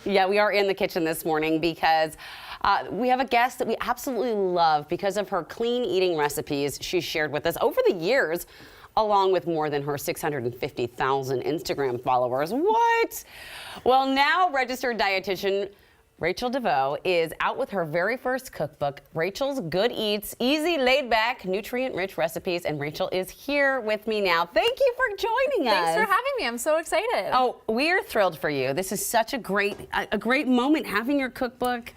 Yeah, we are in the kitchen this morning because we have a guest that we absolutely love because of her clean eating recipes she's shared with us over the years, along with more than her 650,000 Instagram followers. What? Well, now registered dietitian Rachael DeVaux is out with her very first cookbook, Rachel's Good Eats, easy, laid back, nutrient-rich recipes. And Rachael is here with me now. Thank you for joining us. Thanks for having me. I'm so excited. Oh, we are thrilled for you. This is such a great moment having your cookbook.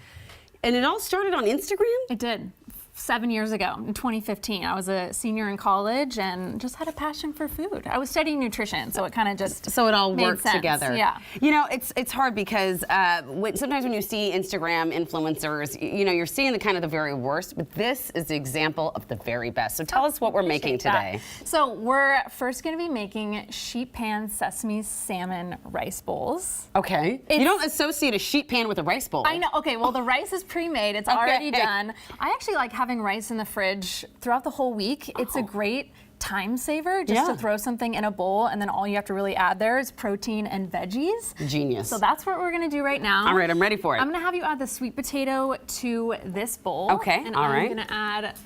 And it all started on Instagram? It did. 7 years ago, in 2015, I was a senior in college and just had a passion for food. I was studying nutrition, so it kind of just so it all made worked sense. together. Yeah. You know, it's hard because sometimes when you see Instagram influencers, you know, you're seeing the kind of the very worst, but this is the example of the very best. So tell us what we're making today. So we're first going to be making sheet pan sesame salmon rice bowls. Okay. You don't associate a sheet pan with a rice bowl. I know. Okay, well, the rice is pre-made. It's already done. I actually like having rice in the fridge throughout the whole week. It's a great time saver just to throw something in a bowl, and then all you have to really add there is protein and veggies. Genius. So that's what we're gonna do right now. All right, I'm ready for it. I'm gonna have you add the sweet potato to this bowl. Okay, and I'm gonna add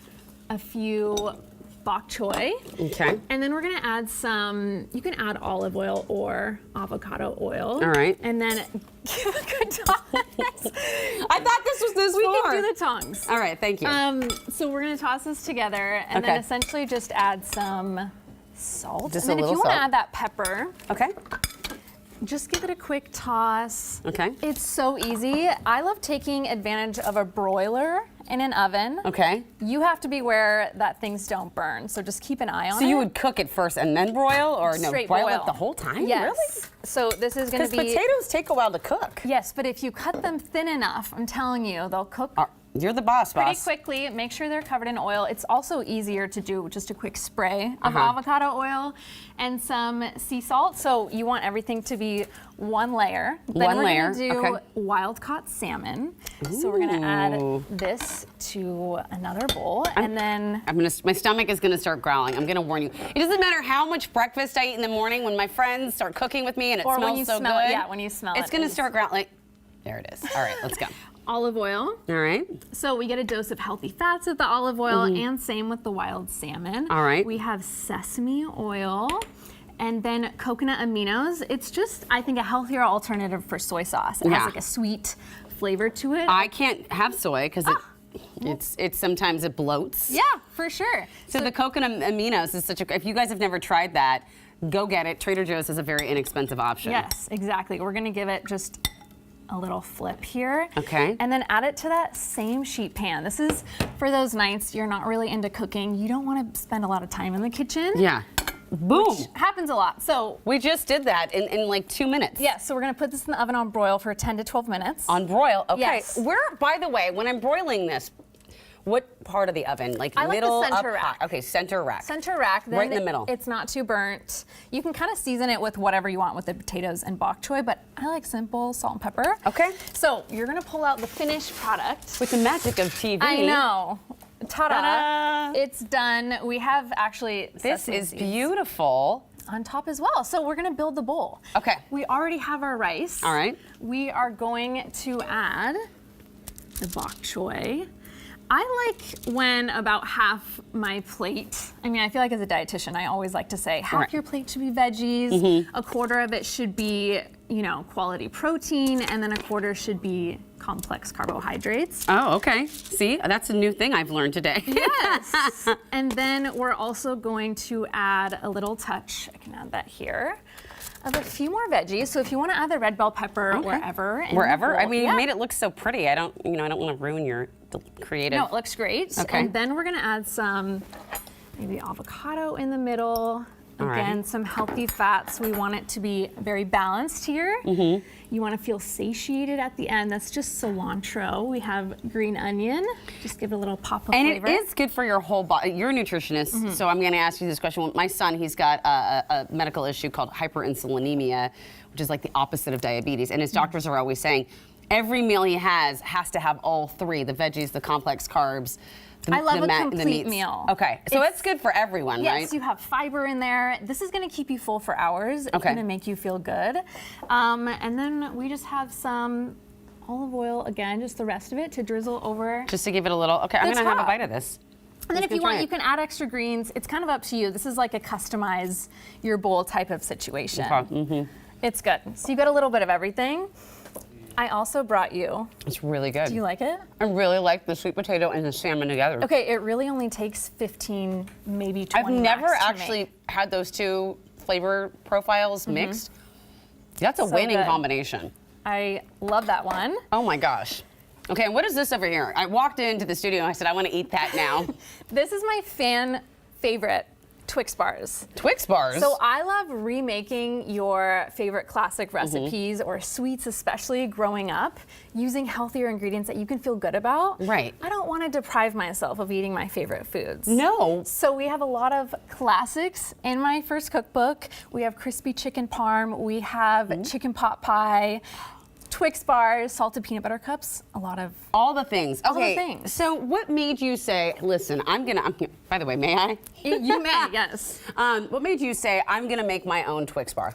a few bok choy. Okay. And then we're gonna add some, you can add olive oil or avocado oil. All right. And then give a good toss. I thought this was this We far. can do the tongs. All right, thank you. So we're gonna toss this together and then essentially just add some salt. Just and then a if you little wanna salt. add that pepper, Okay. just give it a quick toss. Okay. It's so easy. I love taking advantage of a broiler in an oven. Okay. You have to be aware that things don't burn, so just keep an eye on it. So you would cook it first and then broil, or no, Straight boil boil it the whole time? Yes. Really? So this is going to be... Because potatoes take a while to cook. Yes, but if you cut them thin enough, I'm telling you, they'll cook You're the boss, pretty quickly. Make sure they're covered in oil. It's also easier to do just a quick spray of avocado oil and some sea salt. So you want everything to be one layer. Then we're going to do wild-caught salmon. So we're going to add this to another bowl, and then my stomach is gonna start growling. I'm gonna warn you. It doesn't matter how much breakfast I eat in the morning. When my friends start cooking with me and it smells so good, yeah, when you smell it, it's gonna start growling. There it is. All right, let's go. Olive oil. All right. So we get a dose of healthy fats with the olive oil, and same with the wild salmon. All right. We have sesame oil. And then coconut aminos. It's just, I think, a healthier alternative for soy sauce. It has like a sweet flavor to it. I can't have soy because it's sometimes it bloats. Yeah, for sure. So the coconut aminos is such a, if you guys have never tried that, go get it. Trader Joe's is a very inexpensive option. Yes, exactly. We're gonna give it just a little flip here. Okay. And then add it to that same sheet pan. This is for those nights you're not really into cooking. You don't want to spend a lot of time in the kitchen. Yeah. Boom. Which happens a lot. So we just did that in like 2 minutes. yeah, so we're gonna put this in the oven on broil for 10 to 12 minutes. On broil, okay. Yes. Where, by the way, when I'm broiling this, what part of the oven? Like I like middle, the center up, rack. high? Okay, center rack. Center rack, then right in the middle. It's not too burnt. You can kind of season it with whatever you want with the potatoes and bok choy, but I like simple salt and pepper. Okay. So you're gonna pull out the finished product. With the magic of TV. I know. Ta-da. Ta-da. It's done. We have actually This is beautiful. on top as well. So we're gonna build the bowl. Okay. We already have our rice. All right. We are going to add the bok choy. I like when about half my plate, I mean, I feel like as a dietitian, I always like to say half your plate should be veggies, a quarter of it should be, you know, quality protein, and then a quarter should be complex carbohydrates. Oh, okay. See, that's a new thing I've learned today. Yes. And then we're also going to add a little touch, I can add that here, of a few more veggies. So if you want to add the red bell pepper wherever. Wherever? I mean, you made it look so pretty. I don't want to ruin your creative. No, it looks great. Okay. And then we're gonna add some maybe avocado in the middle. Again, some healthy fats. We want it to be very balanced here. You want to feel satiated at the end. That's just cilantro. We have green onion. Just give it a little pop of flavor. And it is good for your whole body. You're a nutritionist, so I'm going to ask you this question. My son, he's got a medical issue called hyperinsulinemia, which is like the opposite of diabetes. And his doctors are always saying, every meal he has to have all three, the veggies, the complex carbs, I love a the complete meats. meal. Okay, so it's good for everyone, right? Yes, you have fiber in there. This is going to keep you full for hours. It's Okay. going to make you feel good. And then we just have some olive oil, again, just the rest of it to drizzle over. Just to give it a little, okay, I'm The going to have a top. bite of this. And then Let's if you go try want, it. you can add extra greens. It's kind of up to you. This is like a customize your bowl type of situation. Okay, It's good. So you got a little bit of everything. I also brought you. It's really good. Do you like it? I really like the sweet potato and the salmon together. Okay, it really only takes 15, maybe 20 I've never max to actually make. had those two flavor profiles mixed. That's a So winning good. combination. I love that one. Oh my gosh. Okay, and what is this over here? I walked into the studio and I said, I want to eat that now. This is my fan favorite Twix bars. Twix bars? So I love remaking your favorite classic recipes or sweets, especially growing up, using healthier ingredients that you can feel good about. Right. I don't want to deprive myself of eating my favorite foods. No. So we have a lot of classics in my first cookbook. We have crispy chicken parm. We have chicken pot pie. Twix bars, salted peanut butter cups, a lot of All the things. All the Okay, things. so what made you say, listen, I'm gonna, by the way, may I? you may, yes. What made you say, I'm gonna make my own Twix bar?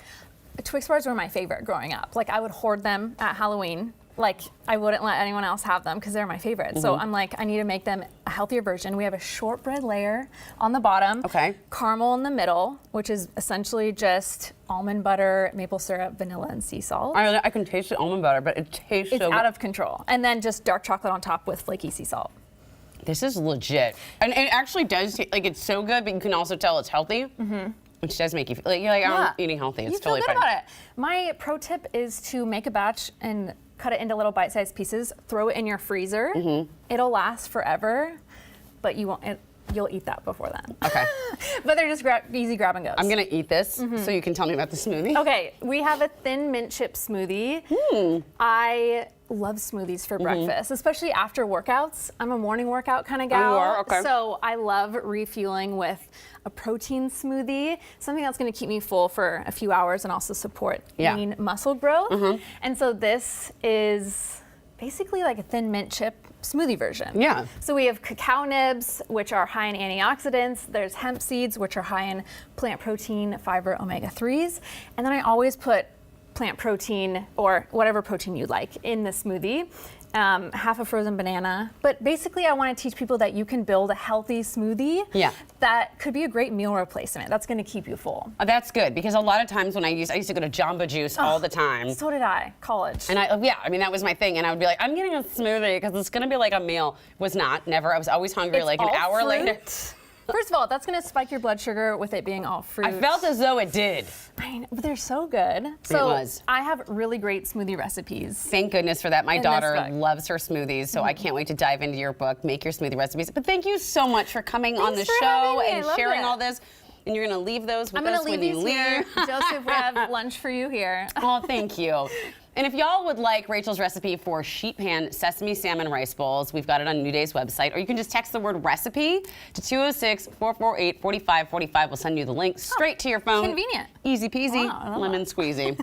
Twix bars were my favorite growing up. Like I would hoard them at Halloween. Like I wouldn't let anyone else have them because they're my favorite. So I'm like, I need to make them a healthier version. We have a shortbread layer on the bottom. Okay. Caramel in the middle, which is essentially just almond butter, maple syrup, vanilla, and sea salt. I can taste the almond butter, but it tastes It's so out good. of control. And then just dark chocolate on top with flaky sea salt. This is legit. And it actually does taste, like it's so good, but you can also tell it's healthy. Which does make you feel like you're like, I'm eating healthy. It's you totally feel good fine. about it. My pro tip is to make a batch and cut it into little bite-sized pieces. Throw it in your freezer. It'll last forever, but you won't. You'll eat that before then. Okay. But they're just easy grab and goes. I'm gonna eat this so you can tell me about the smoothie. Okay, we have a thin mint chip smoothie. I love smoothies for breakfast, especially after workouts. I'm a morning workout kind of gal. you are? Okay. So I love refueling with a protein smoothie, something that's going to keep me full for a few hours and also support lean muscle growth. And so this is basically like a thin mint chip smoothie version. Yeah. So we have cacao nibs, which are high in antioxidants. There's hemp seeds, which are high in plant protein, fiber, omega-3s. And then I always put plant protein or whatever protein you like in the smoothie. Half a frozen banana. But basically I want to teach people that you can build a healthy smoothie that could be a great meal replacement. That's going to keep you full. That's good because a lot of times when I used to go to Jamba Juice all the time. So did I, college. And I mean, that was my thing. And I would be like, I'm getting a smoothie because it's going to be like a meal. Was not, never. I was always hungry It's like an all hour fruit. later. First of all, that's going to spike your blood sugar with it being all fruit. I felt as though it did. I know, but they're so good. So was. I have really great smoothie recipes. Thank goodness for that. My In this daughter book. loves her smoothies, so I can't wait to dive into your book, Make Your Smoothie Recipes. But thank you so much for coming on the Thanks for having show me. I and loved sharing it. all this. And you're going to leave those with I'm going us to leave when you these leave. here. Joseph, we have lunch for you here. Oh, thank you. And if y'all would like Rachel's recipe for sheet pan sesame salmon rice bowls, we've got it on New Day's website, or you can just text the word recipe to 206-448-4545. We'll send you the link straight to your phone. Convenient. Easy peasy, Wow, I love lemon squeezy.